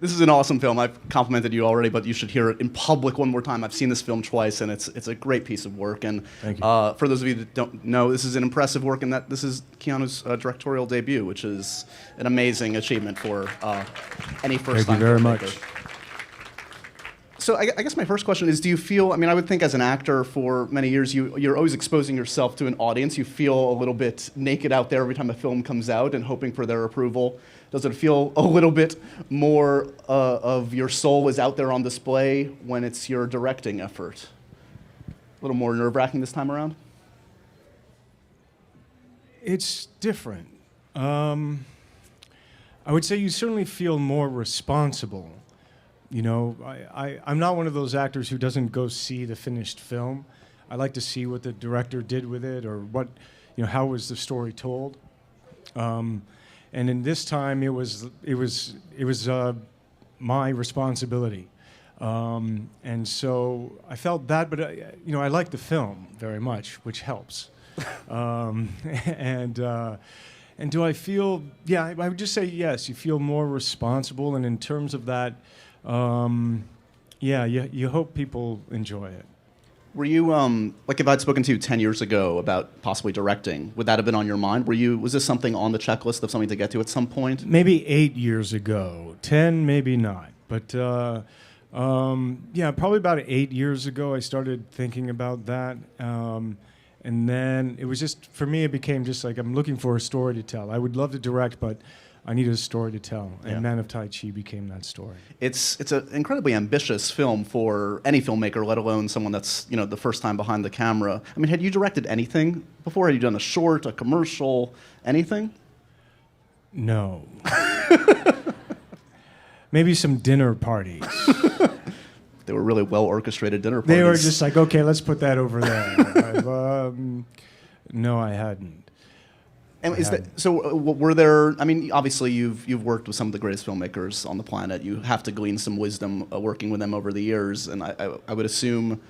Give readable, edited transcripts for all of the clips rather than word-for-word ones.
This is an awesome film. I've complimented you already, but you should hear it in public one more time. I've seen this film twice, and it's a great piece of work. And Thank you. For those of you that don't know, this is an impressive work, and that this is Keanu's directorial debut, which is an amazing achievement for any first-time filmmaker. Thank you very much. So I guess my first question is, do you feel, I mean, I would think as an actor for many years, you're always exposing yourself to an audience. You feel a little bit naked out there every time a film comes out and hoping for their approval. Does it feel a little bit more of your soul is out there on display when it's your directing effort? A little more nerve-wracking this time around? It's different. I would say you certainly feel more responsible. You know, I'm not one of those actors who doesn't go see the finished film. I like to see what the director did with it, or what, you know, how was the story told. And in this time, it was my responsibility, and so I felt that. But you know, I like the film very much, which helps. And do I feel? Yeah, I would just say yes. You feel more responsible, and in terms of that. Yeah, you hope people enjoy it. Were you, like if I'd spoken to you 10 years ago about possibly directing, would that have been on your mind? Was this something on the checklist of something to get to at some point? Maybe 8 years ago. 10, maybe not. But yeah, probably about 8 years ago I started thinking about that. And then it was just, for me, it became just like I'm looking for a story to tell. I would love to direct, but I needed a story to tell, and Man of Tai Chi became that story. It's an incredibly ambitious film for any filmmaker, let alone someone that's, you know, the first time behind the camera. I mean, had you directed anything before? Had you done a short, a commercial, anything? No. Maybe some dinner parties. They were really well orchestrated dinner parties. They were just like, okay, let's put that over there. No, I hadn't. And so were there, I mean, obviously you've worked with some of the greatest filmmakers on the planet. You have to glean some wisdom working with them over the years. And I would assume,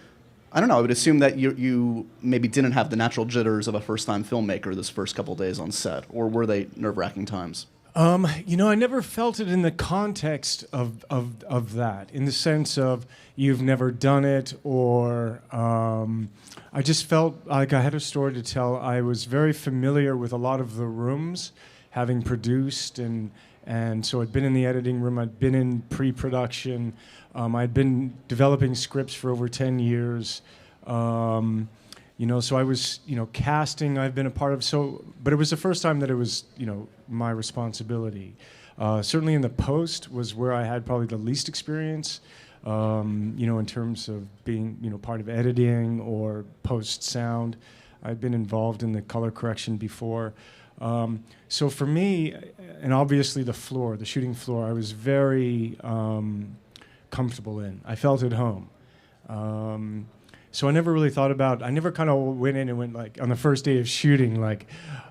I don't know, I would assume that you maybe didn't have the natural jitters of a first-time filmmaker this first couple days on set. Or were they nerve-wracking times? You know, I never felt it in the context of that, in the sense of you've never done it, or I just felt like I had a story to tell. I was very familiar with a lot of the rooms, having produced, and so I'd been in the editing room, I'd been in pre-production, I'd been developing scripts for over 10 years. You know, so I was, you know, casting I've been a part of, but it was the first time that it was, you know, my responsibility. Certainly in the post was where I had probably the least experience, you know, in terms of being, you know, part of editing or post sound. I'd been involved in the color correction before. So for me, and obviously the shooting floor, I was very comfortable in. I felt at home. So I never really thought about, I never kind of went in and went like, on the first day of shooting, like,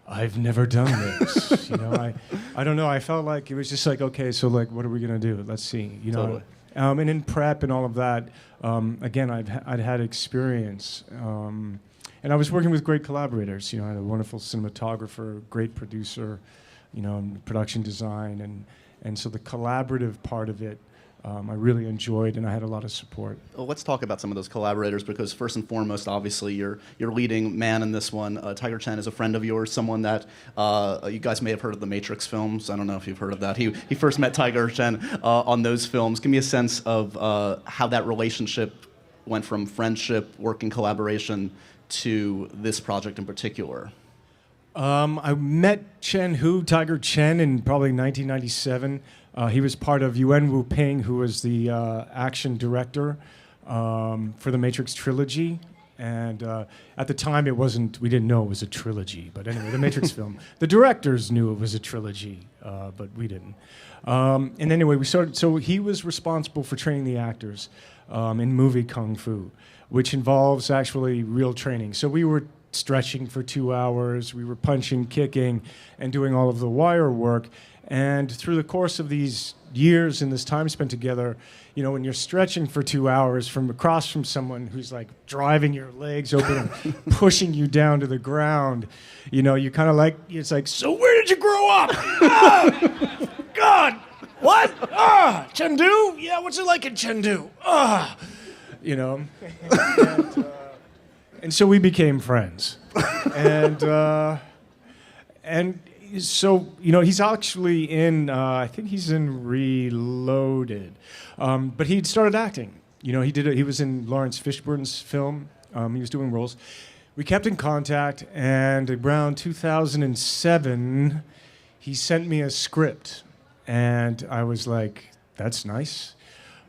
I've never done this. You know, I don't know, I felt like it was just like, okay, so like, what are we gonna do? Let's see, you know. Totally. And in prep and all of that, again, I'd had experience. And I was working with great collaborators. You know, I had a wonderful cinematographer, great producer, you know, and production design. And so the collaborative part of it, I really enjoyed, and I had a lot of support. Well, let's talk about some of those collaborators, because first and foremost, obviously, your leading man in this one, Tiger Chen, is a friend of yours, someone that you guys may have heard of the Matrix films. I don't know if you've heard of that. He first met Tiger Chen on those films. Give me a sense of how that relationship went from friendship, working collaboration, to this project in particular. I met Tiger Chen, in probably 1997. He was part of Yuan Wu-ping, who was the action director for the Matrix trilogy. And at the time, we didn't know it was a trilogy. But anyway, the Matrix film. The directors knew it was a trilogy, but we didn't. And anyway, we started, so he was responsible for training the actors in movie Kung Fu, which involves actually real training. So we were stretching for 2 hours, we were punching, kicking, and doing all of the wire work. And through the course of these years and this time spent together, you know, when you're stretching for 2 hours from across from someone who's like driving your legs open and pushing you down to the ground, you know, you kind of like, it's like, so where did you grow up? Oh, God, what? what? Ah, Chengdu? Yeah, what's it like in Chengdu? Ah, you know. And so we became friends. And so, he's actually in, I think he's in Reloaded. But he'd started acting. He was in Lawrence Fishburne's film. He was doing roles. We kept in contact, and around 2007, he sent me a script. And I was like, that's nice.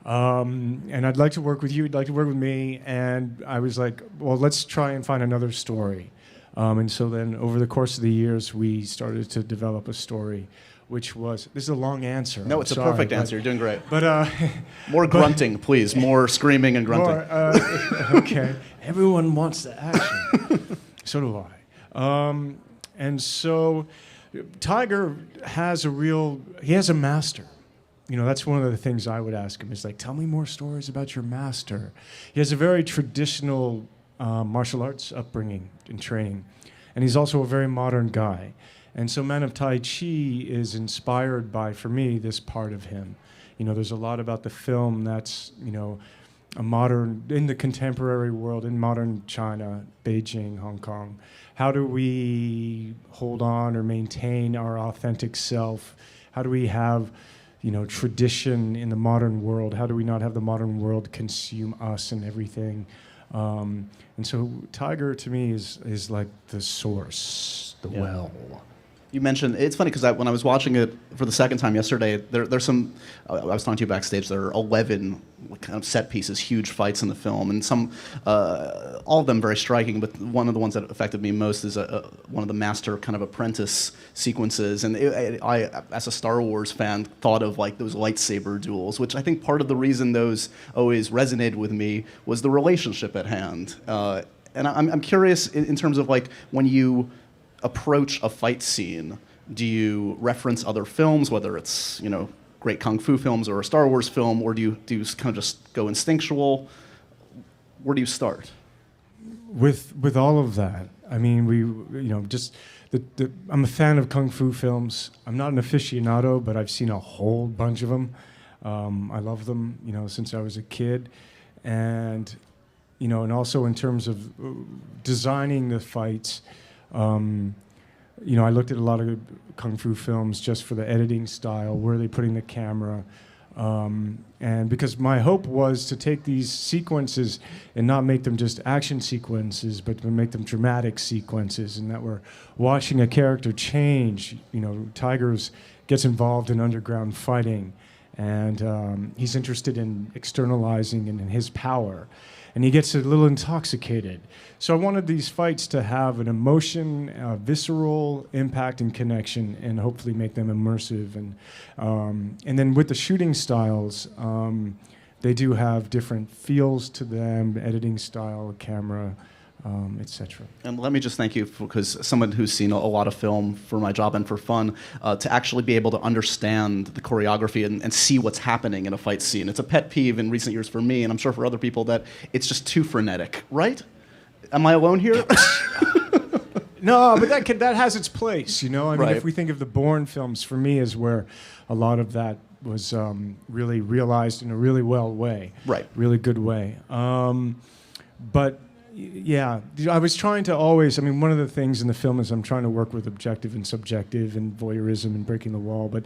And I'd like to work with you. You'd like to work with me. And I was like, well, let's try and find another story. And so then over the course of the years, we started to develop a story, which was, this is a long answer. No, I'm it's a sorry, perfect answer. You're doing great. But More grunting, please. More screaming and grunting. Okay. Everyone wants the action. So do I. And so Tiger has he has a master. That's one of the things I would ask him is like, tell me more stories about your master. He has a very traditional martial arts upbringing and training. And he's also a very modern guy. And so Man of Tai Chi is inspired by, for me, this part of him. There's a lot about the film that's, a modern, in the contemporary world, in modern China, Beijing, Hong Kong. How do we hold on or maintain our authentic self? How do we have tradition in the modern world? How do we not have the modern world consume us and everything? And so Tiger, to me, is like the source, the well. You mentioned, it's funny because when I was watching it for the second time yesterday, there's some, I was talking to you backstage, there are 11 kind of set pieces, huge fights in the film, and some, all of them very striking, but one of the ones that affected me most is one of the master kind of apprentice sequences, and I, as a Star Wars fan, thought of like those lightsaber duels, which I think part of the reason those always resonated with me was the relationship at hand. And I'm curious in terms of like when you approach a fight scene, do you reference other films, whether it's great kung fu films or a Star Wars film, or do you kind of just go instinctual? Where do you start? With all of that, I mean, I'm a fan of kung fu films. I'm not an aficionado, but I've seen a whole bunch of them. I love them, since I was a kid, and also in terms of designing the fights. I looked at a lot of kung fu films just for the editing style, where are they putting the camera, and because my hope was to take these sequences and not make them just action sequences, but to make them dramatic sequences, and that we're watching a character change. Tiger gets involved in underground fighting, and he's interested in externalizing and in his power. And he gets a little intoxicated. So I wanted these fights to have an emotion, a visceral impact and connection, and hopefully make them immersive. And then with the shooting styles, they do have different feels to them, editing style, camera, etc. And let me just thank you, because someone who's seen a lot of film for my job and for fun, to actually be able to understand the choreography and see what's happening in a fight scene. It's a pet peeve in recent years for me, and I'm sure for other people, that it's just too frenetic, right? Am I alone here? No, but that has its place, I mean, Right. if we think of the Bourne films, for me, is where a lot of that was really realized in a really really good way. But yeah, I was trying to always, one of the things in the film is I'm trying to work with objective and subjective and voyeurism and breaking the wall, but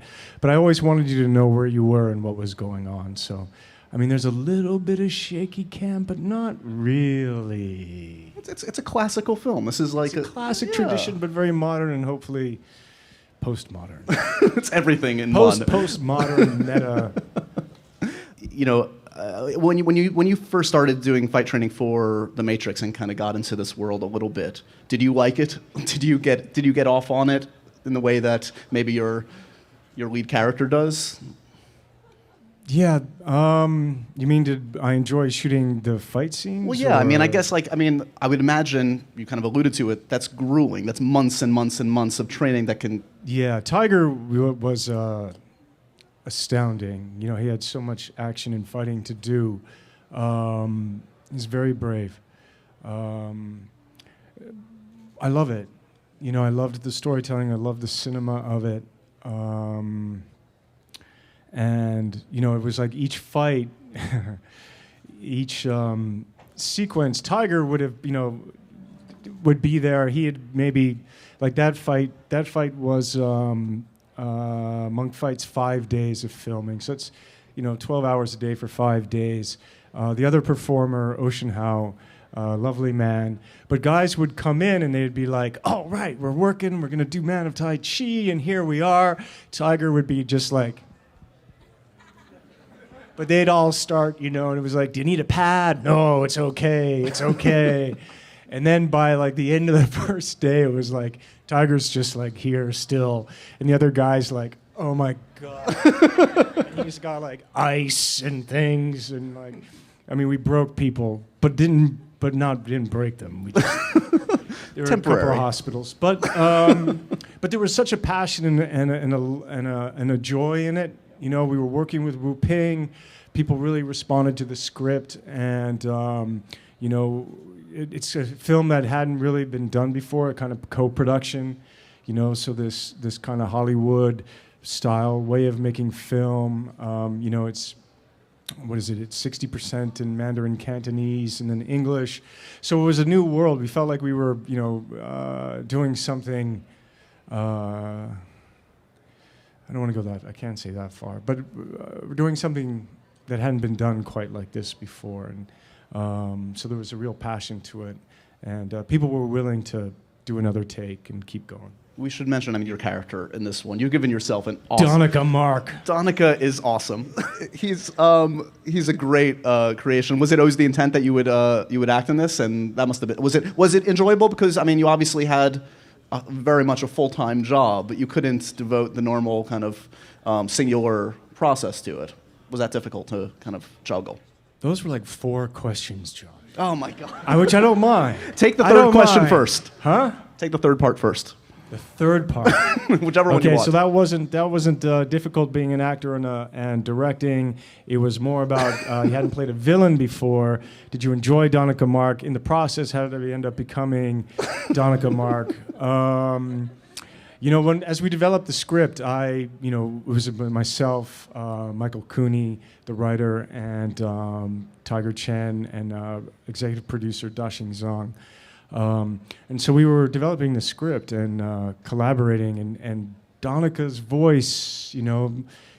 I always wanted you to know where you were and what was going on. So, there's a little bit of shaky cam, but not really. It's a classical film. This is like a classic tradition, but very modern and hopefully postmodern. It's everything in one. Postmodern meta. When you first started doing fight training for The Matrix and kind of got into this world a little bit, did you like it? Did you get off on it in the way that maybe your lead character does? Yeah. You mean, did I enjoy shooting the fight scenes? Well, yeah. I guess I would imagine, you kind of alluded to it, that's grueling. That's months and months and months of training that can. Yeah, Tiger was astounding. He had so much action and fighting to do. He's very brave. I love it. I loved the storytelling. I loved the cinema of it. And, you know, it was like each fight, each sequence, Tiger would have, you know, would be there. He had maybe, like that fight was, Monk Fight's 5 days of filming. So it's, you know, 12 hours a day for 5 days. The other performer, Ocean Howe, lovely man. But guys would come in and they'd be like, oh, right, we're working, we're going to do Man of Tai Chi, and here we are. Tiger would be just like, but they'd all start, you know, and it was like, do you need a pad? No, it's okay, it's okay. And then by like the end of the first day, it was like, Tiger's just like here still. And the other guy's like, oh my God. And he's got like ice and things. And like, I mean, we broke people, but didn't break them. We just, there were a couple of hospitals. But there was such a passion and a joy in it. You know, we were working with Wu Ping. People really responded to the script. And, you know, it's a film that hadn't really been done before, a kind of co-production, you know, so this kind of Hollywood style way of making film. You know, it's, what is it? It's 60% in Mandarin Cantonese and then English. So it was a new world. We felt like we were, you know, doing something, I don't want to go that, I can't say that far, but we're doing something that hadn't been done quite like this before. And so there was a real passion to it. And people were willing to do another take and keep going. We should mention, I mean, your character in this one. You've given yourself an awesome... Donica Mark. Donica is awesome. He's a great creation. Was it always the intent that you would act in this? And that must have been... Was it enjoyable? Because, I mean, you obviously had very much a full-time job, but you couldn't devote the normal kind of singular process to it. Was that difficult to kind of juggle? Those were like 4 questions, John. Oh, my God. Which I don't mind. Take the third question mind. first. Huh? Take the third part first. The third part. Whichever one you want. Okay, so that wasn't difficult being an actor and directing. It was more about you hadn't played a villain before. Did you enjoy Donica Mark? In the process, how did we end up becoming Donica Mark? You know, as we developed the script, it was myself, Michael Cooney, the writer, and Tiger Chen, and executive producer Dashing Zhang. And so we were developing the script and collaborating, and Donica's voice, you know,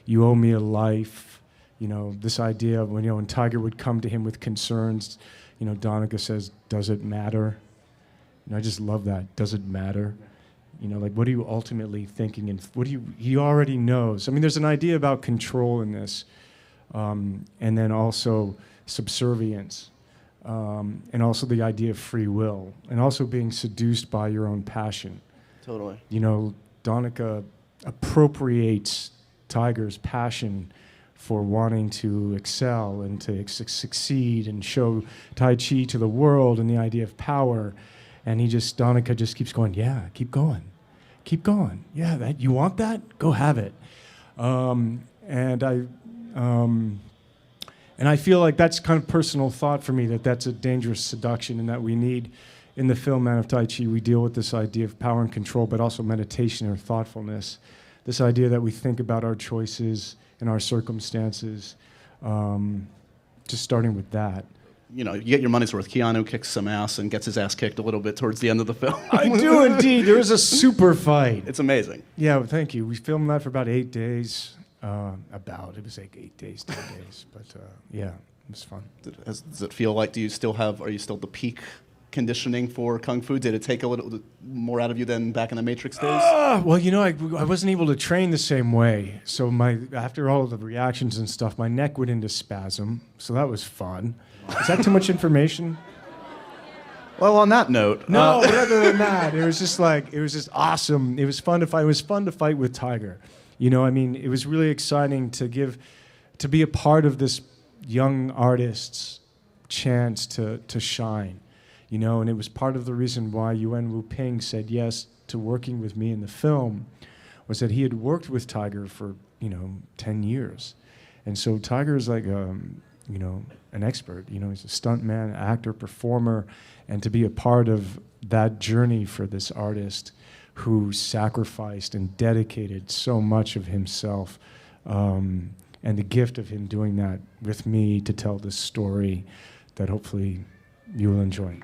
you owe me a life, you know, this idea of when Tiger would come to him with concerns, you know, Donica says, does it matter? And I just love that, does it matter? You know, like, what are you ultimately thinking? And he already knows. I mean, there's an idea about control in this, and then also subservience. And also the idea of free will, and also being seduced by your own passion. Totally. You know, Donica appropriates Tiger's passion for wanting to excel and to succeed and show Tai Chi to the world and the idea of power. And Donica just keeps going, yeah, keep going. Keep going. Yeah, you want that? Go have it. And I feel like that's kind of personal thought for me, that's a dangerous seduction, and that we need, in the film Man of Tai Chi, we deal with this idea of power and control, but also meditation or thoughtfulness. This idea that we think about our choices and our circumstances, just starting with that. You know, you get your money's worth. Keanu kicks some ass and gets his ass kicked a little bit towards the end of the film. I do indeed. There was a super fight. It's amazing. Yeah, well, thank you. We filmed that for about 8 days. It was like 8 days, 10 days, but yeah, it was fun. Does it feel like, are you still the peak conditioning for Kung Fu? Did it take a little more out of you than back in the Matrix days? Well, you know, I wasn't able to train the same way. So after all of the reactions and stuff, my neck went into spasm, so that was fun. Is that too much information? Well, on that note. No, but other than that, it was just awesome. It was fun to fight. It was fun to fight with Tiger. You know, I mean, it was really exciting to be a part of this young artist's chance to shine, you know, and it was part of the reason why Yuan Wu Ping said yes to working with me in the film, was that he had worked with Tiger for, 10 years. And so Tiger is like, an expert, he's a stuntman, actor, performer, and to be a part of that journey for this artist who sacrificed and dedicated so much of himself and the gift of him doing that with me to tell this story that hopefully you will enjoy.